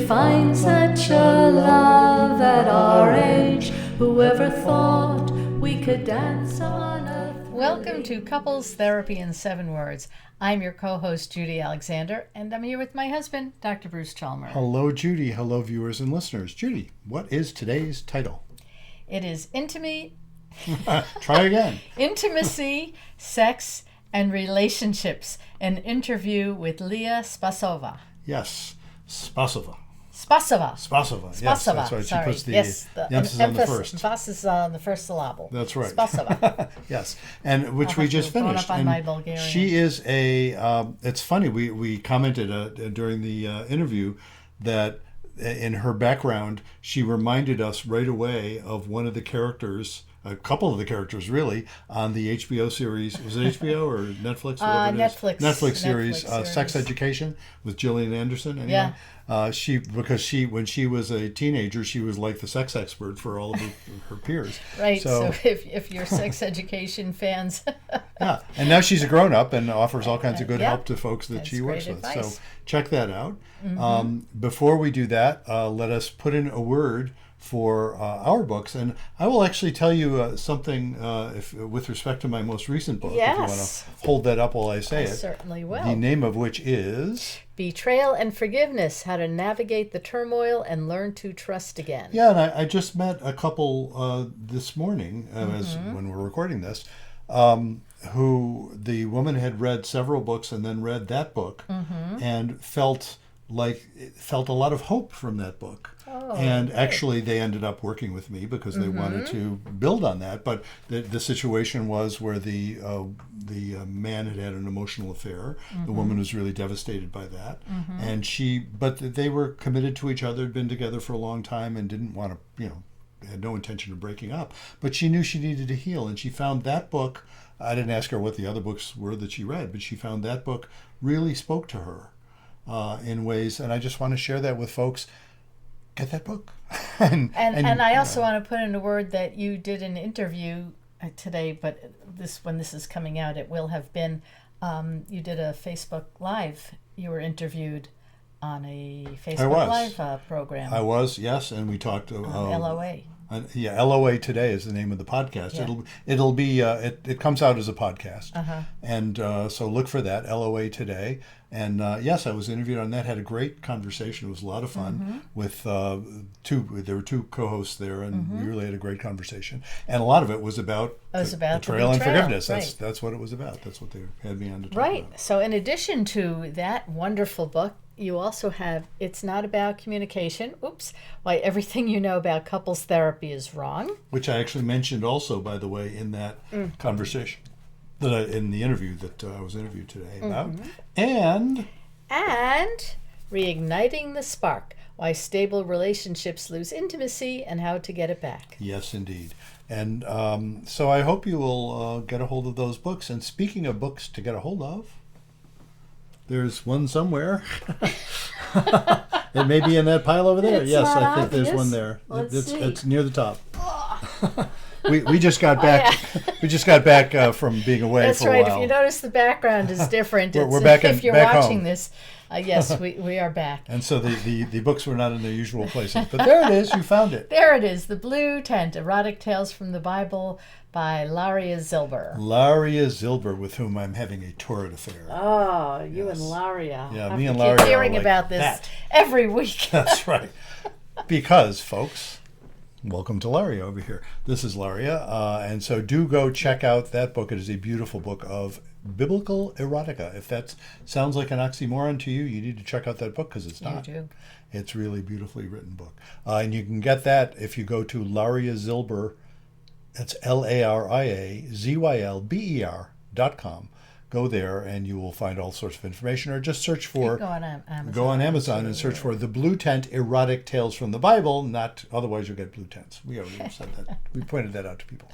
find such a love at our age. Whoever thought we could dance on a Welcome to Couples Therapy in 7 Words. I'm your co-host, Judy Alexander, and I'm here with my husband, Dr. Bruce Chalmers. Hello, Judy. Hello, viewers and listeners. Judy, what is today's title? It is Try again. Intimacy, Sex, and Relationships, an interview with Leah Spasova. Yes, Spasova. Spasova. Spasova. Yes, Spasova. that's right. Sorry. She puts the Yes, emphasis on the first. Emphasis on the first syllable. That's right. Spasova. Yes, and which we just finished. On And my Bulgarian. she is it's funny, we commented during the interview that in her background, she reminded us right away of one of the characters, a couple of the characters really, on the HBO series. Was it HBO or Netflix? Netflix series, Sex Education with Gillian Anderson. Anyway. Yeah. When she was a teenager, she was like the sex expert for all of her peers. Right. So if you're sex education fans. Yeah. And now she's a grown up and offers all kinds of good help to folks that she works with. Advice. So check that out. Mm-hmm. Before we do that, let us put in a word for our books, and I will actually tell you something with respect to my most recent book. Yes. If you want to hold that up while I say it. Certainly will. The name of which is Betrayal and Forgiveness: How to Navigate the Turmoil and Learn to Trust Again. Yeah, and I just met a couple this morning, as when we're recording this, who the woman had read several books and then read that book and felt a lot of hope from that book. And actually they ended up working with me because they wanted to build on that. But the situation was where the man had an emotional affair. The woman was really devastated by that. And but they were committed to each other, had been together for a long time and didn't want to, had no intention of breaking up. But she knew she needed to heal. And she found that book. I didn't ask her what the other books were that she read, but she found that book really spoke to her in ways. And I just want to share that with folks. Get that book. and I also want to put in a word that you did an interview today, but when this is coming out, it will have been, you did a Facebook Live. You were interviewed on a Facebook Live program. I was, yes, and we talked LOA. LOA Today is the name of the podcast. Yeah. It'll be it comes out as a podcast, and so look for that, LOA Today. And yes, I was interviewed on that. Had a great conversation. It was a lot of fun with there were two co-hosts there, and we really had a great conversation. And a lot of it was about betrayal and forgiveness. Right. That's what it was about. That's what they had me on to talk about. So in addition to that wonderful book, you also have It's Not About Communication. Why everything you know about couples therapy is wrong. Which I actually mentioned also, by the way, in that conversation, in the interview that I was interviewed today about. And Reigniting the Spark: Why Stable Relationships Lose Intimacy and How to Get It Back. Yes, indeed. And so I hope you will get a hold of those books. And speaking of books to get a hold of, there's one somewhere. It may be in that pile over there. Yes, I think there's one there. It's near the top. We just got back. We just got back from being away for a while. That's right. If you notice, the background is different. We're back. If you're back watching home. this, yes, we are back. And so the books were not in their usual places, but there it is. You found it. There it is. The Blue Tent: Erotic Tales from the Bible by Leah Zilber. Leah Zilber, with whom I'm having a torrid affair. Oh, you and Leah. Yeah, me and Leah. Leah Hearing are like about this that. every week. That's right. Because, folks, welcome to Leah over here. This is Leah, and so do go check out that book. It is a beautiful book of biblical erotica. If that sounds like an oxymoron to you, you need to check out that book because it's not. You do. It's really a beautifully written book. And you can get that if you go to Leah Zilber. That's LARIAZYLBER.com. Go there and you will find all sorts of information, or just search for. Go on Amazon. Go on Amazon and search for The Blue Tent: Erotic Tales from the Bible. Otherwise you'll get blue tents. We already said that. We pointed that out to people.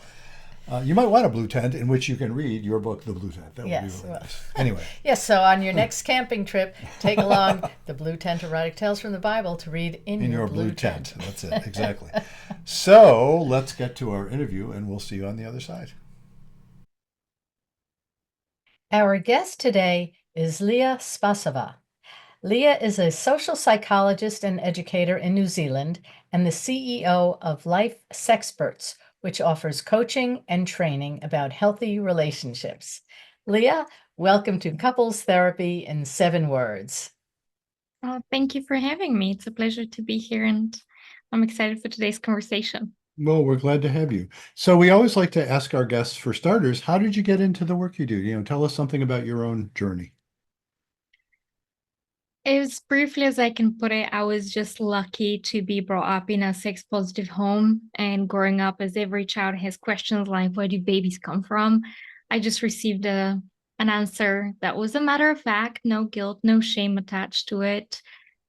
You might want a blue tent in which you can read your book, The Blue Tent. That would be really nice. Anyway. Yes, so on your next camping trip, take along The Blue Tent: Erotic Tales from the Bible to read in your blue tent. That's it, exactly. So let's get to our interview, and we'll see you on the other side. Our guest today is Leah Spasova. Leah is a social psychologist and educator in New Zealand and the CEO of LifeSexperts, which offers coaching and training about healthy relationships. Leah, welcome to Couples Therapy in 7 Words. Thank you for having me. It's a pleasure to be here, and I'm excited for today's conversation. Well, we're glad to have you. So we always like to ask our guests, for starters, how did you get into the work you do? Tell us something about your own journey. As briefly as I can put it, I was just lucky to be brought up in a sex positive home. And growing up, as every child has questions like, where do babies come from? I just received an answer that was a matter of fact, no guilt, no shame attached to it.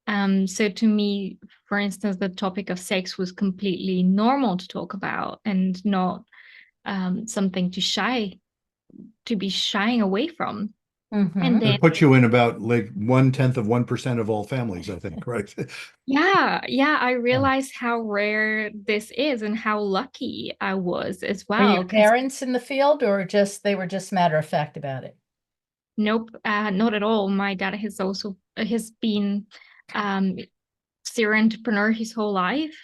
So to me, for instance, the topic of sex was completely normal to talk about and not something to be shying away from. And then, It puts you in about like 1/10 of 1% of all families, I think, right? yeah, I Yeah. realized how rare this is and how lucky I was as Were well. your parents in the field or just they were just matter of fact about it? Nope, not at all. My dad has been serial entrepreneur his whole life.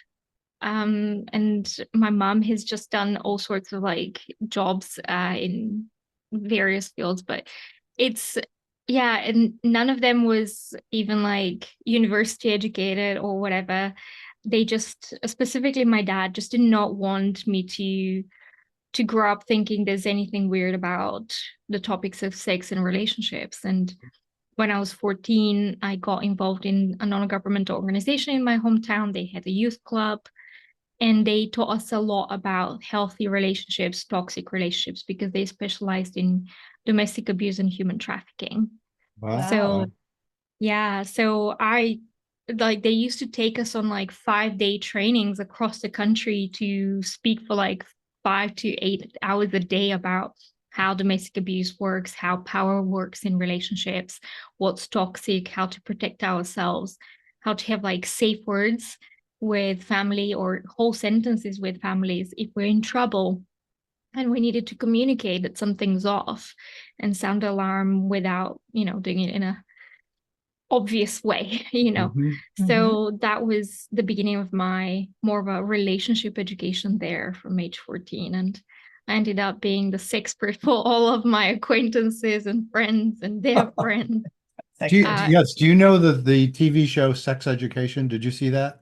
And my mom has just done all sorts of like jobs in various fields, but it's yeah, and none of them was even like university educated or whatever. They just, specifically my dad, just did not want me to grow up thinking there's anything weird about the topics of sex and relationships. And when I was 14, I got involved in a non-governmental organization in my hometown. They had a youth club, and they taught us a lot about healthy relationships, toxic relationships, because they specialized in domestic abuse and human trafficking. Wow. So yeah, so I like they used to take us on like 5-day trainings across the country to speak for like 5 to 8 hours a day about how domestic abuse works, how power works in relationships, what's toxic, how to protect ourselves, how to have like safe words with family or whole sentences with families if we're in trouble and we needed to communicate that something's off and sound alarm without, doing it in a obvious way, Mhm. So that was the beginning of my more of a relationship education there from age 14. And I ended up being the sexpert for all of my acquaintances and friends and their friends. Uh, Yes, do you know the TV show Sex Education? Did you see that?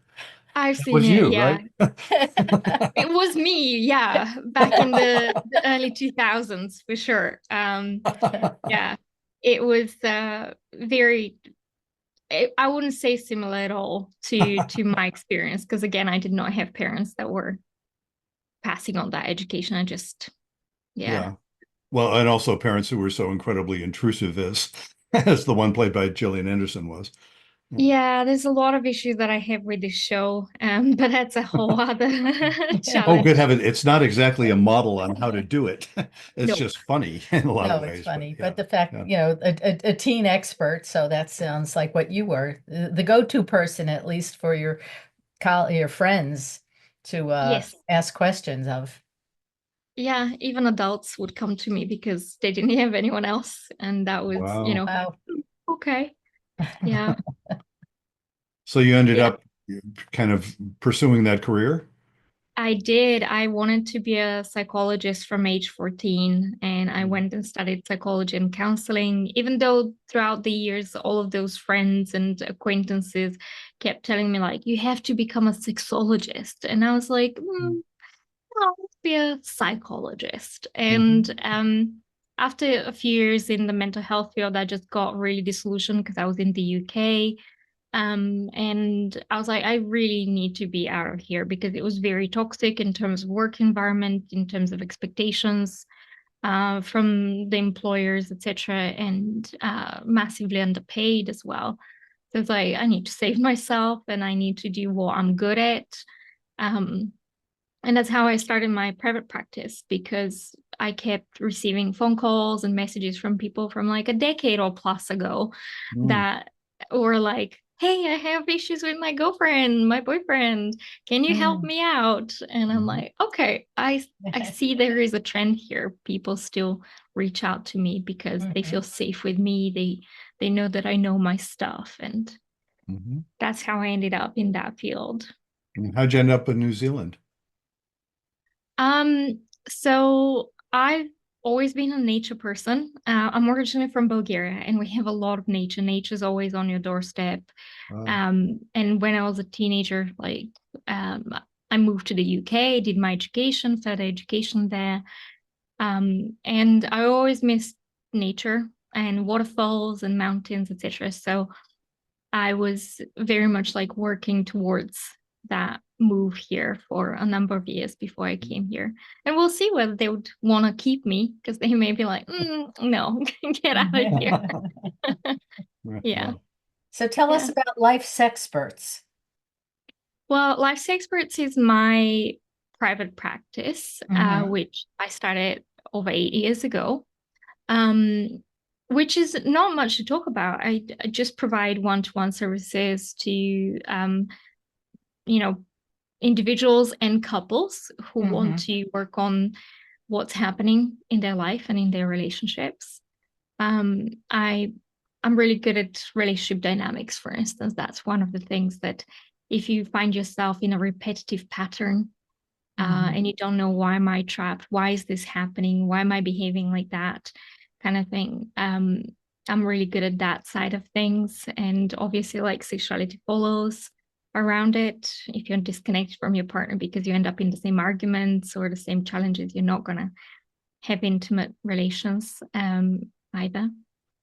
I've That seen was it, you, yeah. right? It was me, yeah, back in the early 2000s for sure. Yeah, it was very I wouldn't say similar at all to my experience because again, I did not have parents that were passing on that education. I just, yeah. Yeah. Well, and also parents who were so incredibly intrusive as as the one played by Gillian Anderson was. Yeah, there's a lot of issues that I have with this show, but that's a whole other Oh, good challenge. heavens. It's not exactly a model on how to do it. It's Nope. just funny in a lot of No, it's ways, but funny. yeah. But the fact, Yeah. a teen expert, so that sounds like what you were, the go-to person, at least for your friends to Yes. ask questions of. Yeah, even adults would come to me because they didn't have anyone else. And that was, Wow. Wow. okay. Yeah. So you ended Yeah. up kind of pursuing that career? I did. I wanted to be a psychologist from age 14, and I went and studied psychology and counseling, even though throughout the years, all of those friends and acquaintances kept telling me, like, you have to become a sexologist. And I was like, I'll be a psychologist. Mhm. And after a few years in the mental health field, I just got really disillusioned because I was in the UK. And I was like, I really need to be out of here because it was very toxic in terms of work environment, in terms of expectations from the employers, etc., and massively underpaid as well. So it's like I need to save myself and I need to do what I'm good at. Um, and that's how I started my private practice because I kept receiving phone calls and messages from people from like a decade or plus ago Mm. that were like, hey, I have issues with my girlfriend, my boyfriend. Can you help Mm. me out? And I'm Mhm. like, okay, I see there is a trend here. People still reach out to me because they feel Mhm. safe with me. They know that I know my stuff, and Mm-hmm. that's how I ended up in that field. And how'd you end up in New Zealand? Um, so I've always been a nature person. I'm originally from Bulgaria, and we have a lot of nature. Nature's always on your doorstep. Wow. And when I was a teenager, like I moved to the UK, did my education, further education there. And I always missed nature and waterfalls and mountains, etc. So I was very much like working towards that move here for a number of years before I came here. And we'll see whether they would want to keep me, because they may be like, no, get out of here. Yeah. Wow. So tell us Yeah. about LifeSexperts. Well, LifeSexperts is my private practice, Mhm. which I started over 8 years ago. Which is not much to talk about. I just provide one-to-one services to you know, individuals and couples who want to work on what's happening in their life and in their relationships. Um, I I'm really good at relationship dynamics, for instance. That's one of the things that if you find yourself in a repetitive pattern, and you don't know, why am I trapped? Why is this happening? Why am I behaving like that? Kind of thing. I'm really good at that side of things. And obviously, like, sexuality follows around it. If you're disconnected from your partner because you end up in the same arguments or the same challenges, you're not going to have intimate relations either.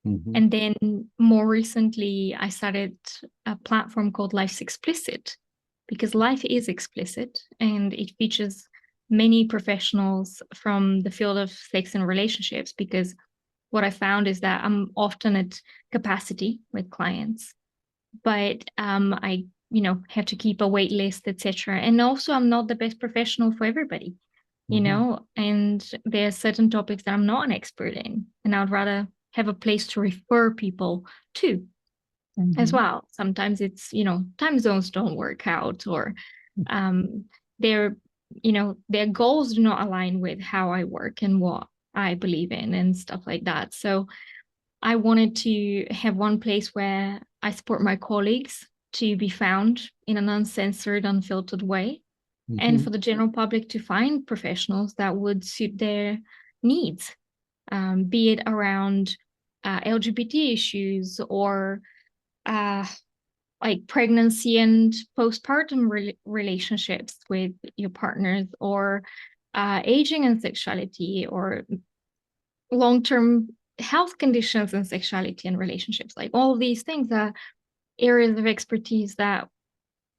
Mm-hmm. And then more recently, I started a platform called Life's Explicit, because life is explicit and it features many professionals from the field of sex and relationships. Because what I found is that I'm often at capacity with clients, but I, have to keep a wait list, etc. And also, I'm not the best professional for everybody, Mm-hmm. and there are certain topics that I'm not an expert in, and I'd rather have a place to refer people to as well. Sometimes it's, time zones don't work out, or um, their, their goals do not align with how I work and what I believe in and stuff like that. So I wanted to have one place where I support my colleagues to be found in an uncensored, unfiltered way, and Mm-hmm. for the general public to find professionals that would suit their needs, be it around LGBT issues, or uh, like pregnancy and postpartum relationships with your partners, or aging and sexuality, or long-term health conditions and sexuality and relationships. Like, all of these things are areas of expertise that,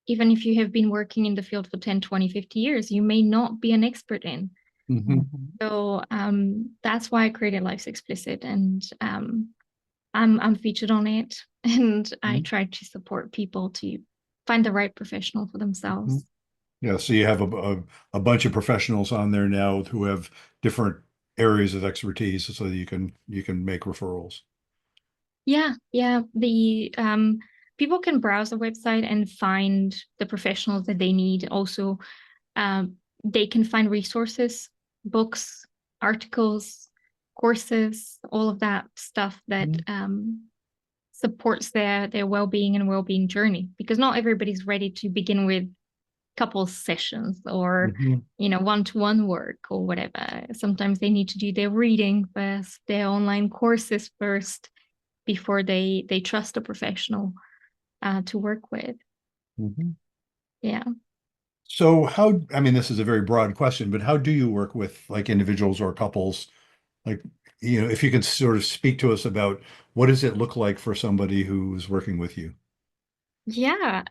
even if you have been working in the field for 10, 20, 50 years, you may not be an expert in. Mm-hmm. So that's why I created Life's Explicit, and I'm featured on it, and I try to support people to find the right professional for Mm-hmm. themselves. Yeah, so you have a bunch of professionals on there now who have different areas of expertise, so that you can make referrals. Yeah, yeah. The people can browse the website and find the professionals that they need. Also, they can find resources, books, articles, courses, all of that stuff that supports their well-being and well-being journey. Because not everybody's ready to begin with couple sessions, or Mm-hmm. one-to-one work or whatever. Sometimes they need to do their reading first, their online courses first, before they trust a professional to work with. Mm-hmm. Yeah. So I mean, this is a very broad question, but how do you work with like individuals or couples? Like, if you could sort of speak to us about what does it look like for somebody who's working with you? Yeah.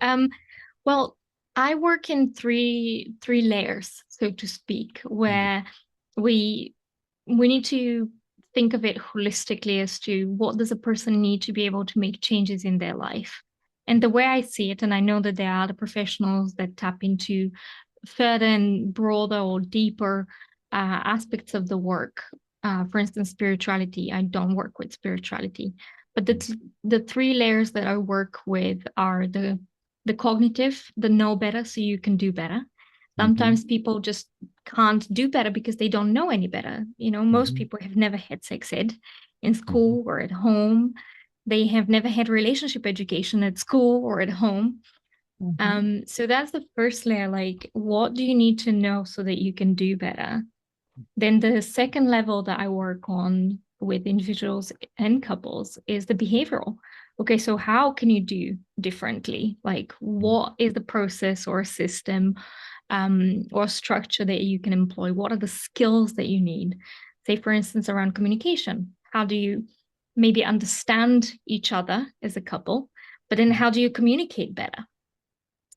Well, I work in three layers, so to speak, where we we need to think of it holistically as to what does a person need to be able to make changes in their life. And the way I see it, and I know that there are other professionals that tap into further and broader or deeper aspects of the work. For instance, spirituality. I don't work with spirituality, but the three layers that I work with are the cognitive, the know better so you can do better. Mm-hmm. Sometimes people just can't do better because they don't know any better. Most Mm-hmm. people have never had sex ed in Mm-hmm. school or at home. They have never had relationship education at school or at home. So that's the first layer, like what do you need to know so that you can do better? Then the second level that I work on with individuals and couples is the behavioral. Okay, so how can you do differently? Like, what is the process or system or structure that you can employ? What are the skills that you need? Say, for instance, around communication. How do you maybe understand each other as a couple? But then how do you communicate better?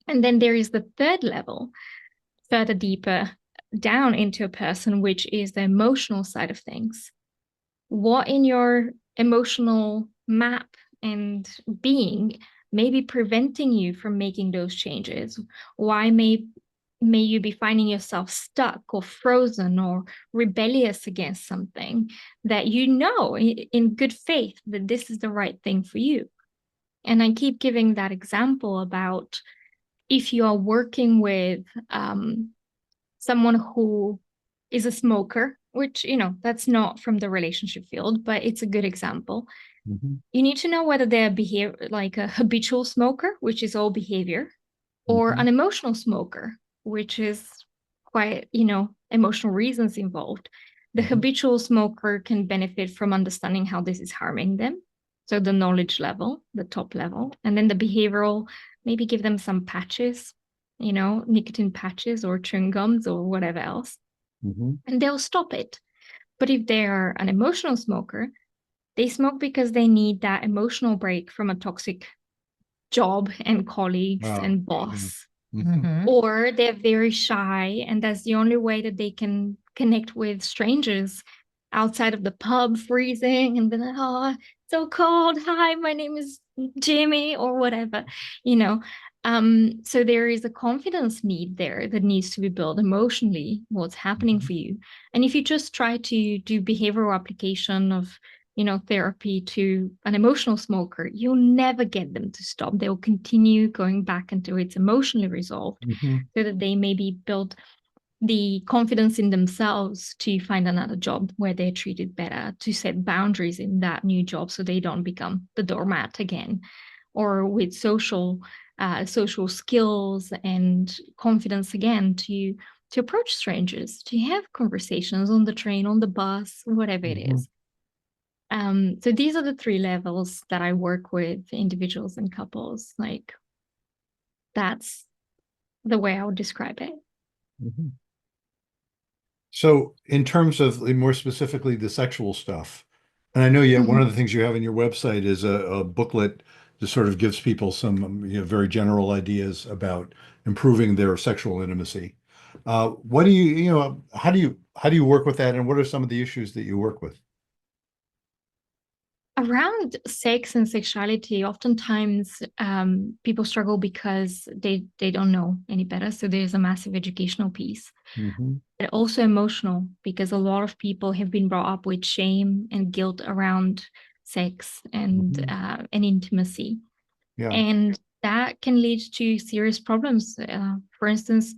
And then there is the third level, further deeper down into a person, which is the emotional side of things. What in your emotional map and being may be preventing you from making those changes? Why may you be finding yourself stuck or frozen or rebellious against something that you know in good faith that this is the right thing for you? And I keep giving that example about if you are working with someone who is a smoker, which, that's not from the relationship field, but it's a good example. Mhm. You need to know whether they're like a habitual smoker, which is all behavior, or Mhm. an emotional smoker, which is quite, emotional reasons involved. The Mhm. habitual smoker can benefit from understanding how this is harming them. So the knowledge level, the top level, and then the behavioral, maybe give them some patches, nicotine patches or chewing gums or whatever else, Mhm. and they'll stop it. But if they are an emotional smoker, they smoke because they need that emotional break from a toxic job and colleagues Wow. and Yeah. boss, Mhm. or they're very shy and that's the only way that they can connect with strangers outside of the pub freezing and be like, oh, so cold, hi, my name is Jimmy or whatever, you know so there is a confidence need there that needs to be built emotionally, what's happening Mhm. for you. And if you just try to do behavioral application of therapy to an emotional smoker, you'll never get them to stop. They'll continue going back until it's emotionally resolved Mhm. so that they maybe build the confidence in themselves to find another job where they're treated better, to set boundaries in that new job so they don't become the doormat again, or with social skills and confidence again to approach strangers, to have conversations on the train, on the bus, whatever it Mhm. is. So these are the three levels that I work with individuals and couples. Like that's the way I would describe it. Mhm. So, in terms of more specifically the sexual stuff, and I know one Mhm. of the things you have in your website is a booklet that sort of gives people some very general ideas about improving their sexual intimacy. What do how do you work with that, and what are some of the issues that you work with? Around sex and sexuality, oftentimes people struggle because they don't know any better. So there's a massive educational piece, Hmm. and also emotional because a lot of people have been brought up with shame and guilt around sex Hmm. and intimacy, Yeah. and that can lead to serious problems. For instance,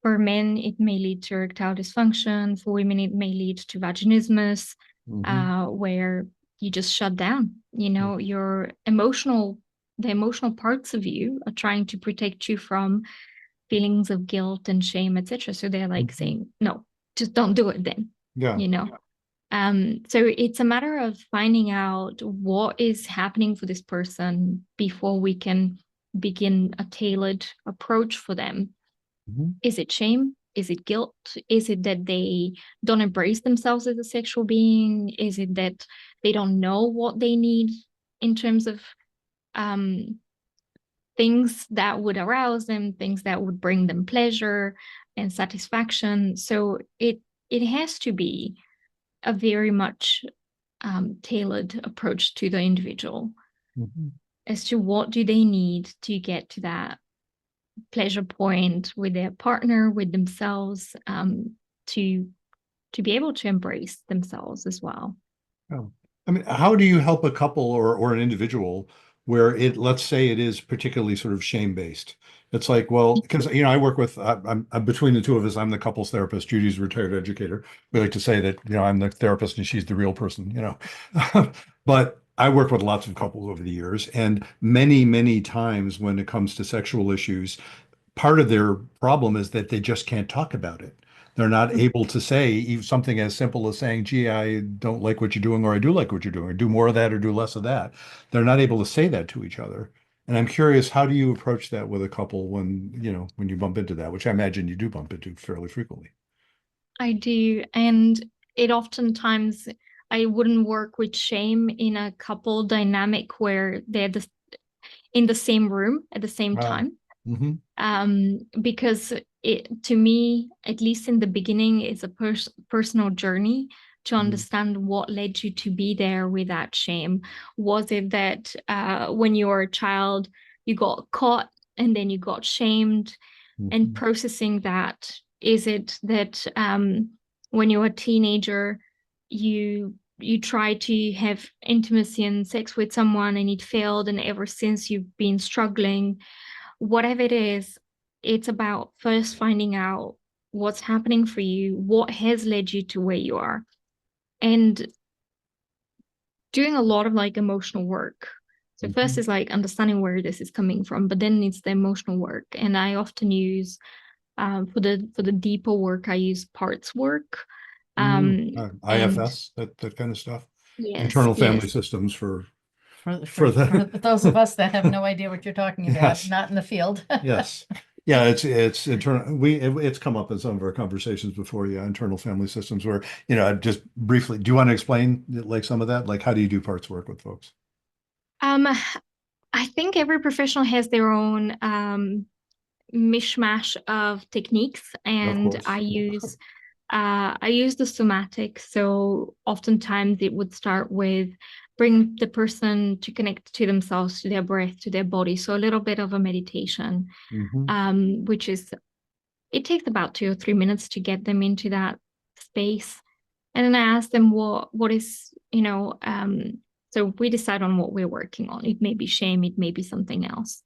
for men, it may lead to erectile dysfunction. For women, it may lead to vaginismus, Hmm. where you just shut down. The emotional parts of you are trying to protect you from feelings of guilt and shame, etc. So they're like Hmm. saying, no, just don't do it then, Yeah. you know? So it's a matter of finding out what is happening for this person before we can begin a tailored approach for them. Hmm. Is it shame? Is it guilt? Is it that they don't embrace themselves as a sexual being? Is it that they don't know what they need in terms of um, things that would arouse them, things that would bring them pleasure and satisfaction? So it has to be a very much tailored approach to the individual Hmm. as to what do they need to get to that pleasure point with their partner, with themselves, to to be able to embrace themselves as well. Oh. I mean, how do you help a couple or an individual where let's say it is particularly sort of shame-based? It's like, well, because I work with, I'm between the two of us, I'm the couples therapist. Judy's a retired educator. We like to say that, I'm the therapist and she's the real person. But I work with lots of couples over the years, and many, many times when it comes to sexual issues, part of their problem is that they just can't talk about it. They're not able to say even something as simple as saying, gee, I don't like what you're doing, or I do like what you're doing, or do more of that or do less of that. They're not able to say that to each other. And I'm curious, how do you approach that with a couple when, when you bump into that, which I imagine you do bump into fairly frequently. I do. And it oftentimes, I wouldn't work with shame in a couple dynamic where they're in the same room at the same Ah, time. hmm Because it, to me, at least in the beginning, it's a personal journey to understand what led you to be there with that shame. Was it that when you were a child, you got caught and then you got shamed? And hmm processing that, is it that when you're a teenager, you try to have intimacy and sex with someone and it failed, and ever since you've been struggling? Whatever it is, it's about first finding out what's happening for you, what has led you to where you are, and doing a lot of like emotional work. So first hmm is like understanding where this is coming from, but then it's the emotional work. And I often use for the deeper work, I use parts work. And IFS, that kind of stuff. yes, Internal family yes, systems For, for for, for the those of us that have no idea what you're talking about, yes. not in the field. Yes. Yeah, it's internal. It's come up in some of our conversations before. Yeah, internal family systems where, I just briefly, do you want to explain like some of that? Like how do you do parts work with folks? um, I think every professional has their own mishmash of techniques, Of and course. I use the somatic. So oftentimes it would start with bring the person to connect to themselves, to their breath, to their body. So a little bit of a meditation, hmm which is, it takes about 2 or 3 minutes to get them into that space. And then I ask them what is, so we decide on what we're working on. It may be shame, it may be something else.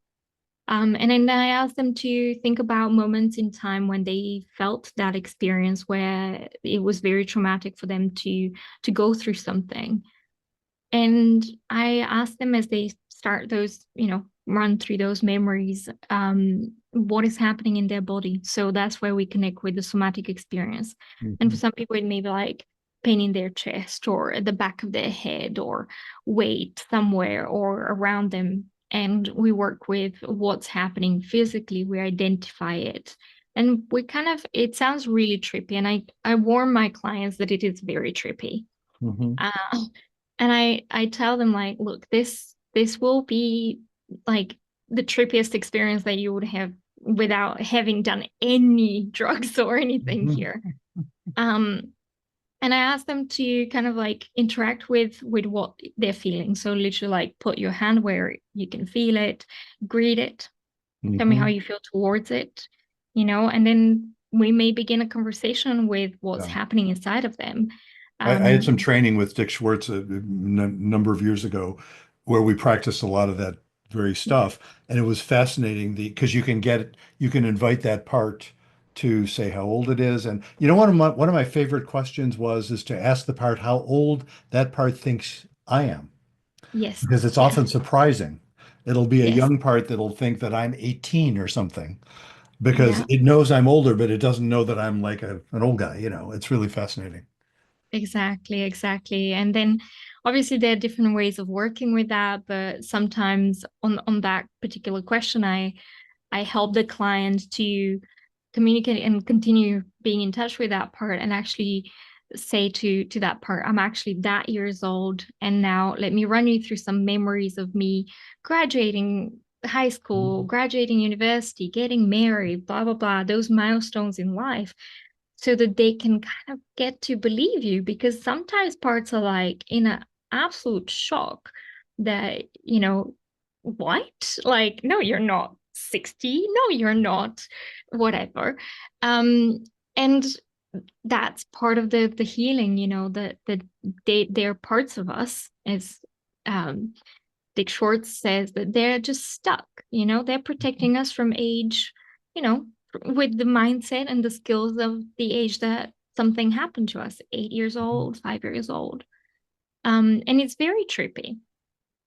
And then I ask them to think about moments in time when they felt that experience where it was very traumatic for them to go through something. And I ask them as they start those, run through those memories, what is happening in their body. So that's where we connect with the somatic experience. And for hmm some people, it may be like pain in their chest or at the back of their head or weight somewhere or around them. And we work with what's happening physically, we identify it. And we kind of, it sounds really trippy. And I warn my clients that it is very trippy. hmm Uh, and I tell them like, look, this will be like the trippiest experience that you would have without having done any drugs or anything hmm here. Um, and I ask them to kind of like interact with what they're feeling. So literally like put your hand where you can feel it, greet it, tell me how hmm you feel towards it, and then we may begin a conversation with what's Yeah. happening inside of them. I had some Um, training with Dick Schwartz number of years ago where we practiced a lot of that very stuff. And it was fascinating because you can invite that part to say how old it is. And one of my favorite questions is to ask the part how old that part thinks I am, yes, because it's yeah, often surprising. It'll be a yes, young part that'll think that I'm 18 or something because yeah. it knows I'm older, but it doesn't know that I'm like an old guy. It's really fascinating. Exactly, exactly. And then obviously there are different ways of working with that, but sometimes on that particular question, I help the client to communicate and continue being in touch with that part and actually say to that part, I'm actually that years old, and now let me run you through some memories of me graduating high school, Mhm. graduating university, getting married, blah blah blah, those milestones in life, so that they can kind of get to believe you, because sometimes parts are like in an absolute shock that, what? Like, no, you're not 60. No, you're not whatever. And that's part of the healing, that they're parts of us, as um Dick Schwartz says, that they're just stuck, they're protecting us from age, you know, with the mindset and the skills of the age that something happened to us, 8 years old, 5 years old. And it's very trippy.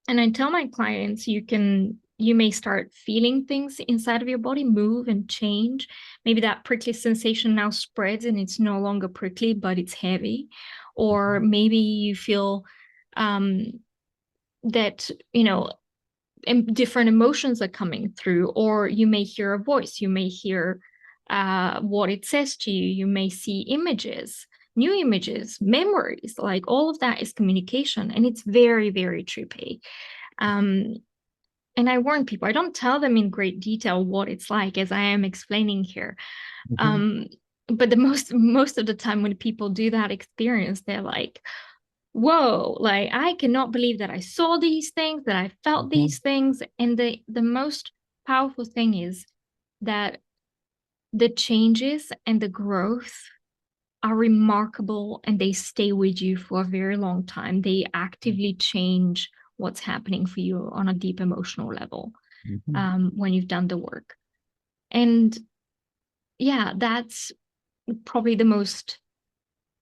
And I tell my clients, you may start feeling things inside of your body move and change. Maybe that prickly sensation now spreads and it's no longer prickly, but it's heavy. Or maybe you feel um, that, different emotions are coming through, or you may hear a voice, you may hear what it says to you, you may see images, new images, memories, like all of that is communication, and it's very, very trippy. Um, and I warn people, I don't tell them in great detail what it's like as I am explaining here. Mhm. Um, but the most of the time when people do that experience, they're like, whoa, like I cannot believe that I saw these things, that I felt Mhm. these things. And the most powerful thing is that the changes and the growth are remarkable and they stay with you for a very long time. They actively change what's happening for you on a deep emotional level Mhm. when you've done the work. And yeah, that's probably the most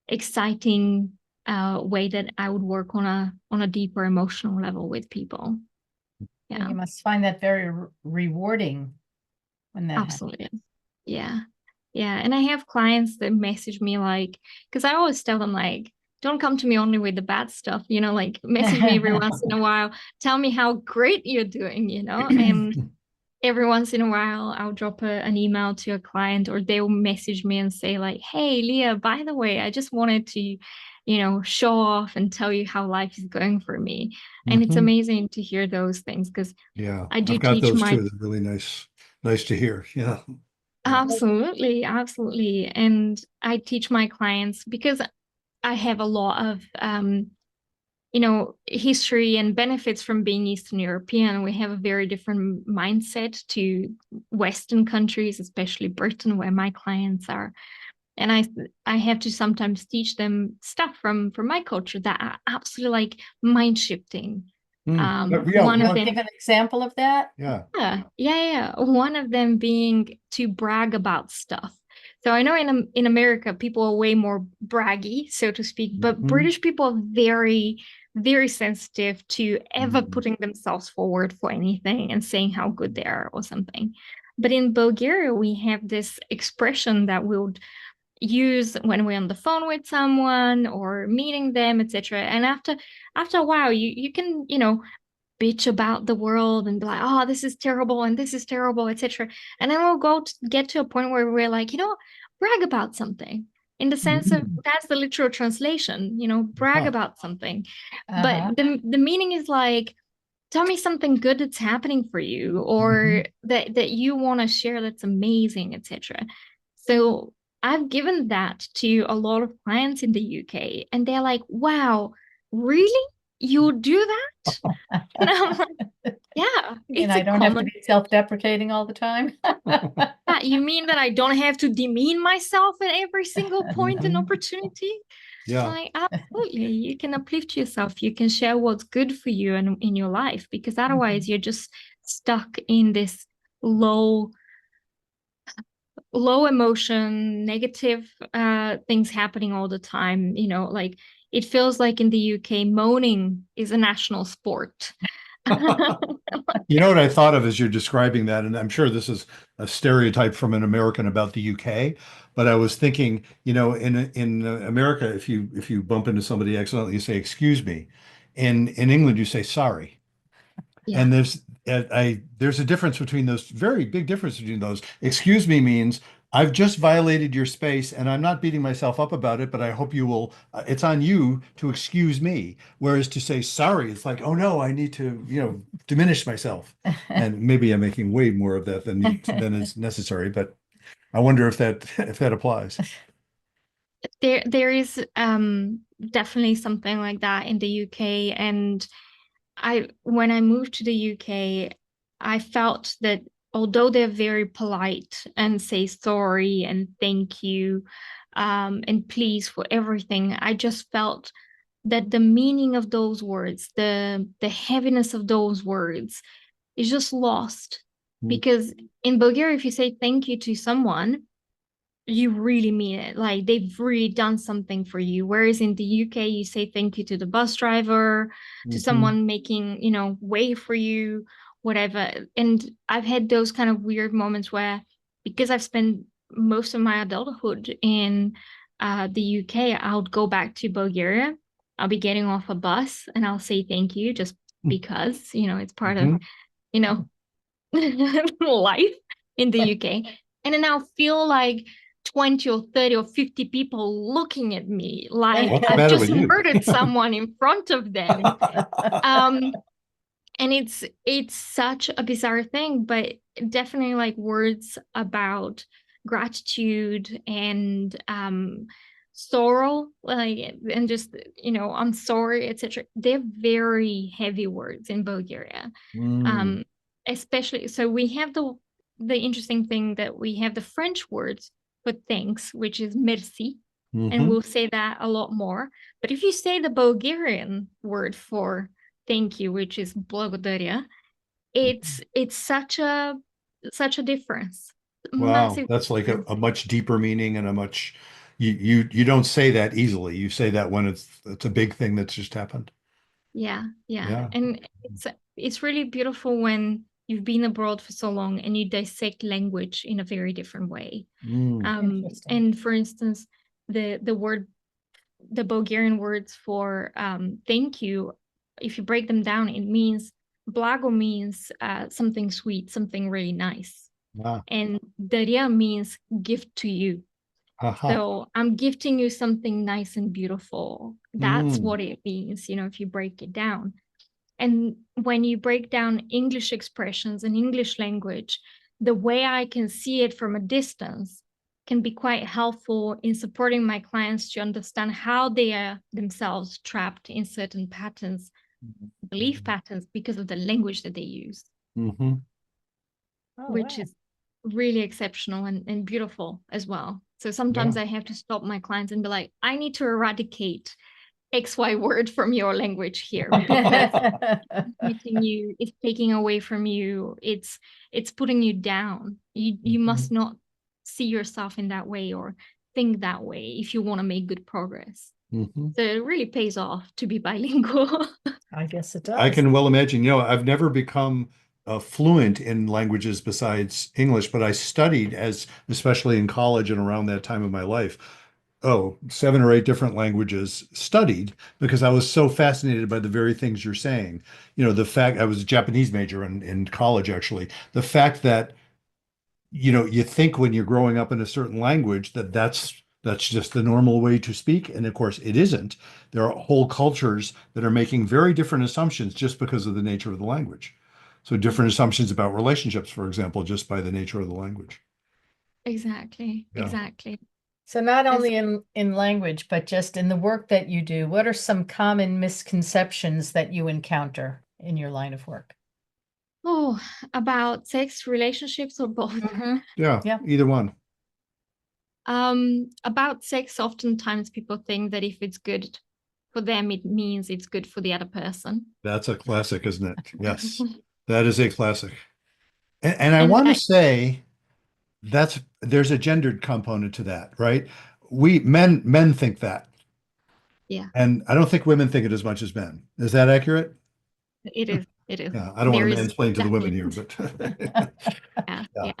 exciting way that I would work on a deeper emotional level with people. And Yeah, you must find that very rewarding when that happens. absolutely. Yeah. Yeah. And I have clients that message me like, because I always tell them like, don't come to me only with the bad stuff, like message me every once in a while, tell me how great you're doing, and every once in a while I'll drop an email to a client, or they'll message me and say like, hey Leah, by the way, I just wanted to show off and tell you how life is going for me. And it's Mhm. amazing to hear those things because Yeah, I do I've got teach those my too. They're really nice to hear. Yeah. Yeah. absolutely, absolutely. And I teach my clients because I have a lot of history and benefits from being Eastern European. We have a very different mindset to Western countries, especially Britain, where my clients are. And I have to sometimes teach them stuff from my culture that are absolutely like mind shifting. Yeah, One You of want to them, give an example of that? yeah. yeah. One of them being to brag about stuff. So I know in America people are way more braggy, so to speak, but Mhm. British people are very, very sensitive to ever Mhm. putting themselves forward for anything and saying how good they are or something. But in Bulgaria, we have this expression that we'll use when we're on the phone with someone or meeting them, etc. And after a while, you can bitch about the world and be like, oh, this is terrible and this is terrible, etc. And then we'll get to a point where we're like, brag about something in the sense of Mhm. that's the literal translation, brag Huh. about something. But Uh-huh. the meaning is like, tell me something good that's happening for you or Mhm. that you want to share that's amazing, etc. So I've given that to a lot of clients in the UK and they're like, wow, really? You do that? And I'm like, yeah, And it's I a don't have to common. be self-deprecating all the time. Yeah, you mean that I don't have to demean myself at every single point and Mhm. opportunity? Yeah. Like, absolutely. You can uplift yourself. You can share what's good for you and in your life because otherwise you're just stuck in this low, low emotion, negative things happening all the time. Like it feels like in the UK, moaning is a national sport. You know what I thought of as you're describing that, and I'm sure this is a stereotype from an American about the UK, but I was thinking, in America, if you bump into somebody accidentally, you say "excuse me." In England, you say "sorry." Yeah. And there's a difference between those, very big difference between those. Excuse me means I've just violated your space and I'm not beating myself up about it, but I hope you will, it's on you to excuse me. Whereas to say sorry, it's like, oh no, I need to, diminish myself. And maybe I'm making way more of that than is necessary, but I wonder if that applies. There is definitely something like that in the UK. And when I moved to the UK, I felt that although they're very polite and say sorry and thank you, and please for everything, I just felt that the meaning of those words, the heaviness of those words is just lost. Because in Bulgaria, if you say thank you to someone, you really mean it. Like they've really done something for you. Whereas in the UK, you say thank you to the bus driver, to Hmm. someone making, way for you, whatever. And I've had those kind of weird moments where, because I've spent most of my adulthood in the UK, I'll go back to Bulgaria. I'll be getting off a bus and I'll say thank you just because, it's part of, Hmm. you know, life in the UK. And then I'll feel like 20 or 30 or 50 people looking at me like What's the I've matter just with you? murdered someone in front of them. Um, and it's such a bizarre thing, but definitely like words about gratitude and sorrow, like, and just, I'm sorry, etc. They're very heavy words in Bulgaria. Mm. um, Especially, so we have the interesting thing that we have the French words for thanks, which is merci, and Hmm. we'll say that a lot more. But if you say the Bulgarian word for thank you, which is благодаря, it's such a difference, Wow, massive that's like difference. a much deeper meaning and a much you don't say that easily. You say that when it's a big thing that's just happened. Yeah, yeah. Yeah. And it's really beautiful when you've been abroad for so long and you dissect language in a very different way. Mm. Interesting. And for instance, the word the Bulgarian words for thank you, if you break them down, it means blago means something sweet, something really nice. Ah. And daria means gift to you. Aha. So I'm gifting you something nice and beautiful. That's Mm. what it means, if you break it down. And when you break down English expressions and English language, the way I can see it from a distance can be quite helpful in supporting my clients to understand how they are themselves trapped in certain patterns, belief patterns, because of the language that they use, Mm-hmm. Oh, which wow. is really exceptional and beautiful as well. So Yeah. sometimes I have to stop my clients and be like, I need to eradicate XY word from your language here because meeting you, it's taking away from you, it's putting you down. You Mhm. must not see yourself in that way or think that way if you want to make good progress. Mhm. So it really pays off to be bilingual. I guess it I does. can well imagine. I've never become fluent in languages besides English, but I studied especially in college and around that time of my life, 7 or 8 different languages studied because I was so fascinated by the very things you're saying. The fact I was a Japanese major in college, actually. The fact that you think when you're growing up in a certain language that that's just the normal way to speak, and of course it isn't. There are whole cultures that are making very different assumptions just because of the nature of the language. So different assumptions about relationships, for example, just by the nature of the language. Exactly, Yeah. exactly. So not As only in language, but just in the work that you do, what are some common misconceptions that you encounter in your line of work? oh, about sex, relationships, or both. Mm-hmm. Yeah, Yeah. either one. About sex, oftentimes people think that if it's good for them, it means it's good for the other person. That's a classic, isn't it? Yes, that is a classic. And I And want to say there's a gendered component to that, right? We men think that. yeah, And I don't think women think it as much as men. Is that accurate? it is. It is. Yeah, I don't want There to is mansplain to the women definitely, here, but yeah, yeah,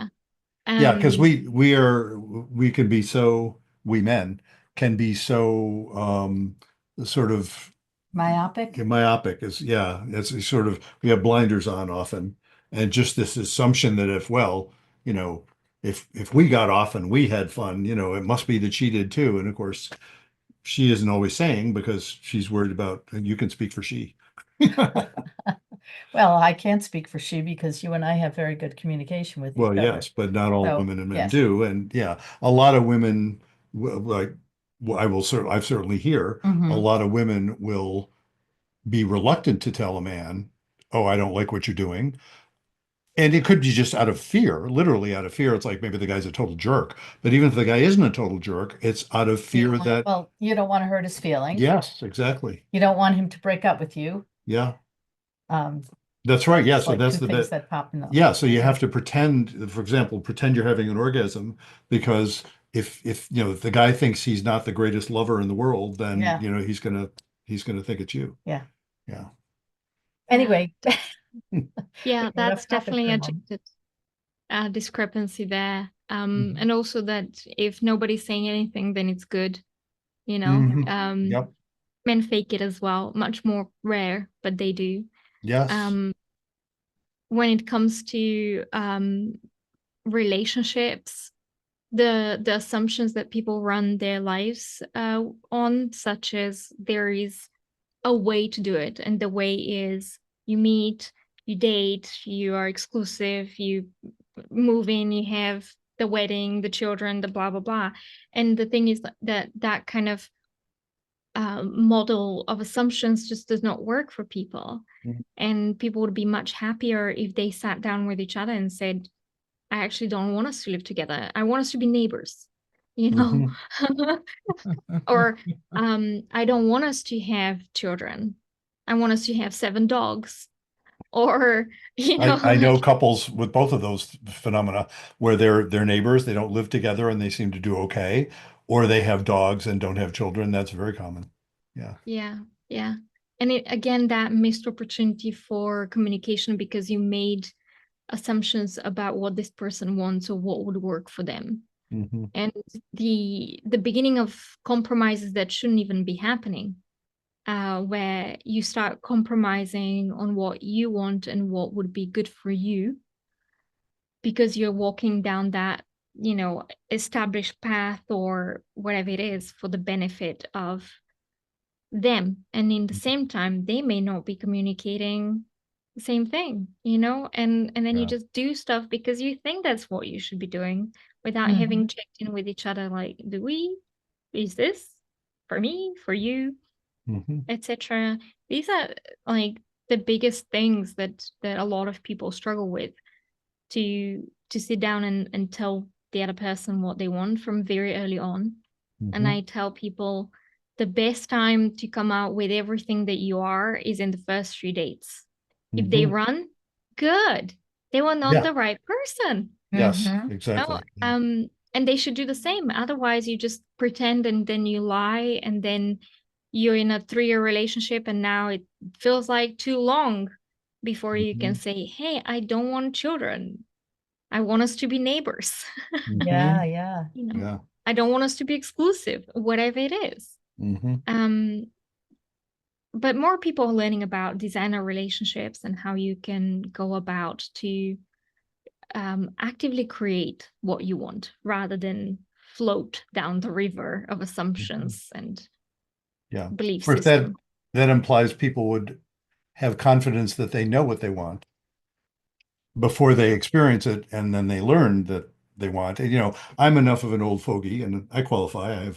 yeah. yeah, because Um, we can be so we men can be so sort of Myopic? myopic is yeah, it's sort of we have blinders on often, and just this assumption that you know, if we got off and we had fun, it must be that she did too, and of course she isn't always saying because she's worried about, and you can speak for she. Well, I can't speak for she because you and I have very good communication with each Well, other. yes, but not all So, women and men yes. do. And yeah, a lot of women, like, well, I've certainly hear a Mm-hmm. lot of women will be reluctant to tell a man, oh, I don't like what you're doing. And it could be just out of fear, literally out of fear. It's like maybe the guy's a total jerk. But even if the guy isn't a total jerk, it's out of fear that, Well, you don't want to hurt his feelings. yes, exactly. You don't want him to break up with you. Yeah, Um, that's right. Yeah. it's So like that's two the things bit. that pop in the Yeah. So you head. have to pretend, for example, pretend you're having an orgasm because if if the guy thinks he's not the greatest lover in the world, then Yeah. he's gonna think it's you. Yeah. Yeah. Anyway, Yeah, we're off that's topic definitely for a moment. a discrepancy there. And also that if nobody's saying anything, then it's good, you know. Mhm. Yep. Men fake it as well, much more rare, but they do. Yes. Um, when it comes to relationships, the assumptions that people run their lives on, such as there is a way to do it, and the way is you meet, you date, you are exclusive, you move in, you have the wedding, the children, the blah blah blah. And the thing is that that kind of model of assumptions just does not work for people. Mhm. And people would be much happier if they sat down with each other and said, I actually don't want us to live together. I want us to be neighbors, you know? Mhm. Or I don't want us to have children. I want us to have 7 dogs. Or, you know, I know like, couples with both of those phenomena where they're neighbors, they don't live together and they seem to do okay, or they have dogs and don't have children. That's very common. Yeah. yeah, yeah. And it, again, that missed opportunity for communication because you made assumptions about what this person wants or what would work for them. Hmm. And the beginning of compromises that shouldn't even be happening, where you start compromising on what you want and what would be good for you because you're walking down that, you know, established path or whatever it is for the benefit of them. And in the same time, they may not be communicating the same thing, you know, and then you Yeah. just do stuff because you think that's what you should be doing without Mhm. having checked in with each other, like, do we, is this for me, for you, Hmm. etc. These are like the biggest things that a lot of people struggle with, to sit down and tell the other person what they want from very early on. And Hmm. I tell people the best time to come out with everything that you are is in the first 3 dates. If they Hmm. run, good. They were not Yeah. the right person. Yes, Mhm. No, exactly. Yeah. and they should do the same. Otherwise, you just pretend and then you lie, and then you're in a 3-year relationship, and now it feels like too long before you can Hmm. say, "Hey, I don't want children. I want us to be neighbors." Yeah, Hmm. yeah. You know, Yeah. I don't want us to be exclusive, whatever it is. Hmm. Um, but more people are learning about designer relationships and how you can go about to actively create what you want rather than float down the river of Hmm. assumptions and Yeah. belief Of course, that system. that implies people would have confidence that they know what they want before they experience it, and then they learn that they want. And, I'm enough of an old fogey, and I qualify.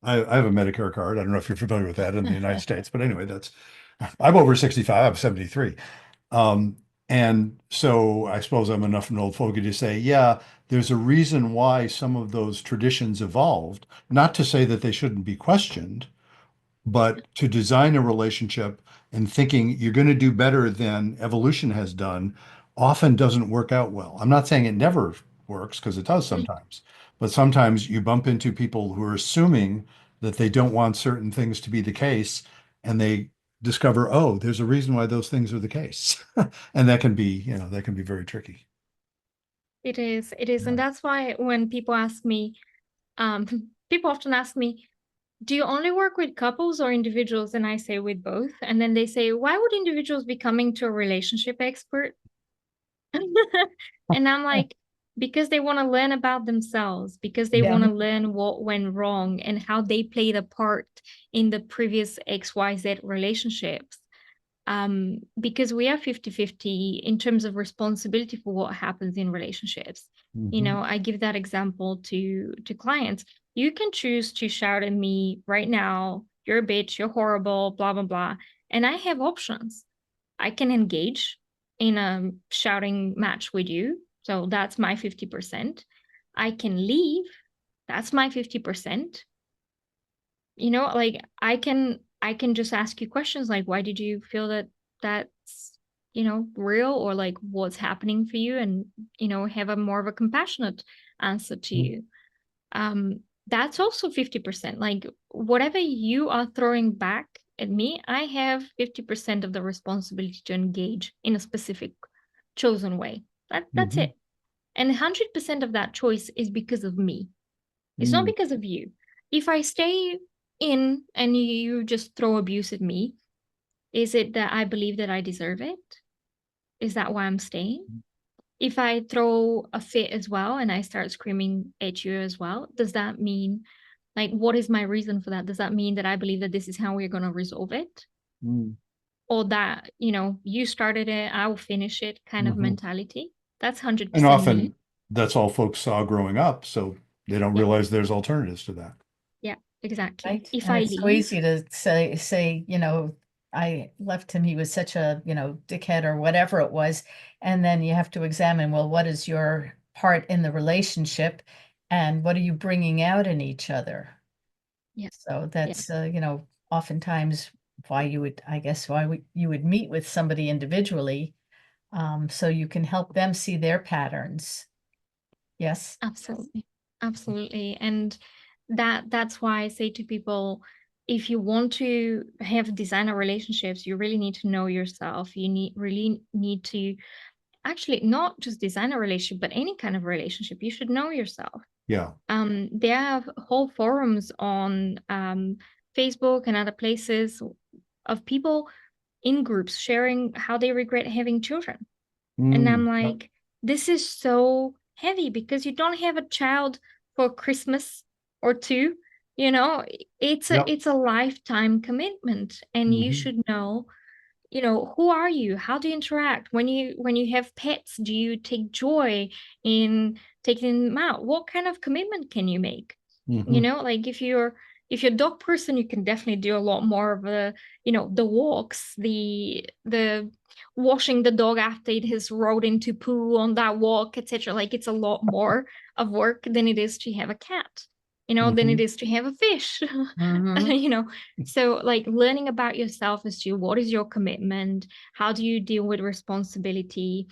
I have a Medicare card. I don't know if you're familiar with that in the United States, but anyway, I'm over 65. I'm 73. Um, and so I suppose I'm enough of an old fogey to say, yeah, there's a reason why some of those traditions evolved. Not to say that they shouldn't be questioned, but to design a relationship and thinking you're going to do better than evolution has done often doesn't work out well. I'm not saying it never works, because it does sometimes, but sometimes you bump into people who are assuming that they don't want certain things to be the case, and they discover, oh, there's a reason why those things are the case. And that can be very tricky. It is, Yeah. and that's why when people ask me, people often ask me, do you only work with couples or individuals? And I say with both. And then they say, why would individuals be coming to a relationship expert? And I'm like, because they want to learn about themselves, because they Yeah. want to learn what went wrong and how they played a part in the previous XYZ relationships. Because we are 50-50 in terms of responsibility for what happens in relationships. You Hmm. know, I give that example to clients. You can choose to shout at me right now, you're a bitch, you're horrible, blah, blah, blah. And I have options. I can engage in a shouting match with you. So that's my 50%. I can leave. That's my 50%. You know, like I can just ask you questions like, why did you feel that that's, you know, real, or like what's happening for you, and, you know, have a more of a compassionate answer to you. that's also 50%. Like whatever you are throwing back at me, I have 50% of the responsibility to engage in a specific chosen way. That's Mm-hmm. it. And 100% of that choice is because of me. It's not because of you. If I stay in and you just throw abuse at me, is it that I believe that I deserve it? Is that why I'm staying? If I throw a fit as well and I start screaming at you as well, does that mean, like, what is my reason for that? Does that mean that I believe that this is how we're going to resolve it? Or that, you started it, I will finish it kind of Mm-hmm. mentality? That's And 100% me. often that's all folks saw growing up, so they don't Yeah. realize there's alternatives to that. Yeah, exactly. Right. If And I it's so leave, easy to say, I left him, he was such a, dickhead or whatever it was. And then you have to examine, well, what is your part in the relationship and what are you bringing out in each other? yeah, So yeah, that's, oftentimes why you would meet with somebody individually, so you can help them see their patterns. Yes. absolutely. Absolutely. And that's why I say to people, if you want to have designer relationships, you really need to know yourself. You really need to actually not just design a relationship, but any kind of relationship. You should know yourself. Yeah. There are whole forums on Facebook and other places of people in groups sharing how they regret having children. And I'm Yep. like, this is so heavy because you don't have a child for Christmas or two. You know, it's a Yep. it's a lifetime commitment, and you Mm-hmm. should know, who are you? How do you interact? When you have pets, do you take joy in taking them out? What kind of commitment can you make? Mm-hmm. Like if you're a dog person, you can definitely do a lot more of the walks, the washing the dog after it has rolled into poo on that walk, etc. Like it's a lot more of work than it is to have a cat, than Mm-hmm. it is to have a fish. Mm-hmm. you know so like learning about yourself as to what is your commitment, how do you deal with responsibility,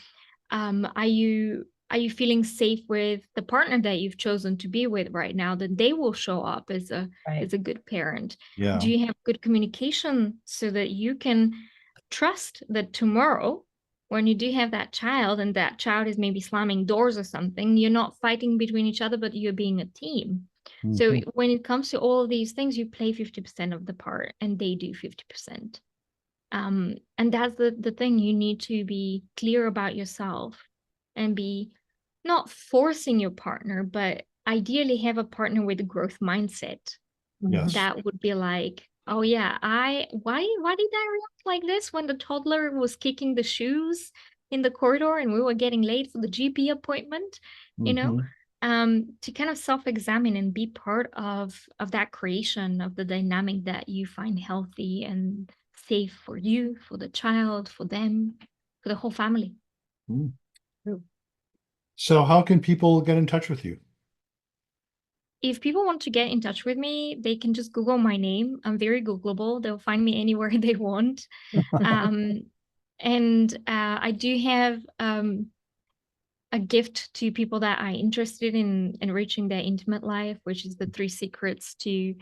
are you feeling safe with the partner that you've chosen to be with right now, that they will show up as a Right. as a good parent? Yeah. Do you have good communication so that you can trust that tomorrow when you do have that child and that child is maybe slamming doors or something, you're not fighting between each other, but you're being a team? So Mm-hmm. when it comes to all of these things, you play 50% of the part and they do 50%. And that's the thing. You need to be clear about yourself and be not forcing your partner, but ideally have a partner with a growth mindset Yes. that would be like, oh yeah, why did I react like this when the toddler was kicking the shoes in the corridor and we were getting late for the GP appointment, you know? Mm-hmm. To kind of self-examine and be part of that creation of the dynamic that you find healthy and safe for you, for the child, for them, for the whole family. So how can people get in touch with you? If people want to get in touch with me, they can just Google my name. I'm very Googleable. They'll find me anywhere they want. Um, and I do have a gift to people that are interested in enriching their intimate life, which is the 3 secrets to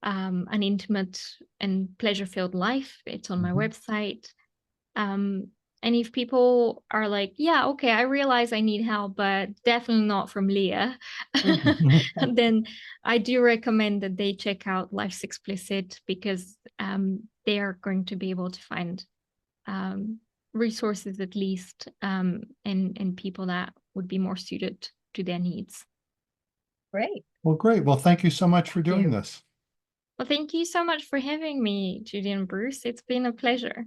an intimate and pleasure-filled life. It's on my Mm-hmm. website. Um, and if people are like, yeah, okay, I realize I need help, but definitely not from Leah, then I do recommend that they check out Life's Explicit, because they are going to be able to find um, resources at least, and people that would be more suited to their needs. Great. Well, great. Well, thank you so much for Thank doing you. this. Well, thank you so much for having me, Judy and Bruce. It's been a pleasure.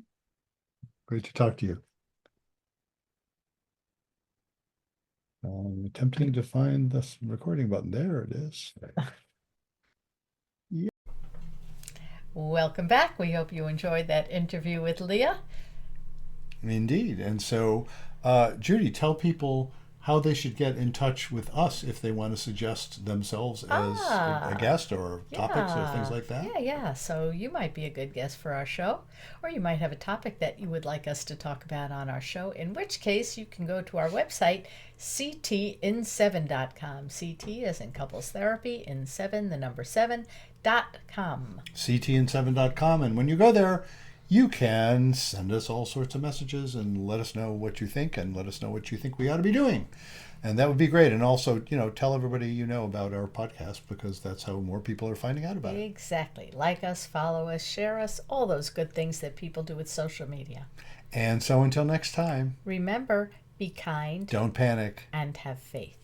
Great to talk to you. I'm attempting to find this recording button. There it is. Welcome back. We hope you enjoyed that interview with Leah. Indeed. And so, Judy, tell people how they should get in touch with us if they want to suggest themselves as a guest or topics or things like that. Yeah. So you might be a good guest for our show, or you might have a topic that you would like us to talk about on our show, in which case you can go to our website, ctin7.com. CT as in couples therapy, in 7, the number 7.com. ctin7.com. And when you go there, you can send us all sorts of messages and let us know what you think, and let us know what you think we ought to be doing. And that would be great. And also, tell everybody you know about our podcast, because that's how more people are finding out about it. Exactly. Like us, follow us, share us, all those good things that people do with social media. And so until next time, remember, be kind, don't panic, and have faith.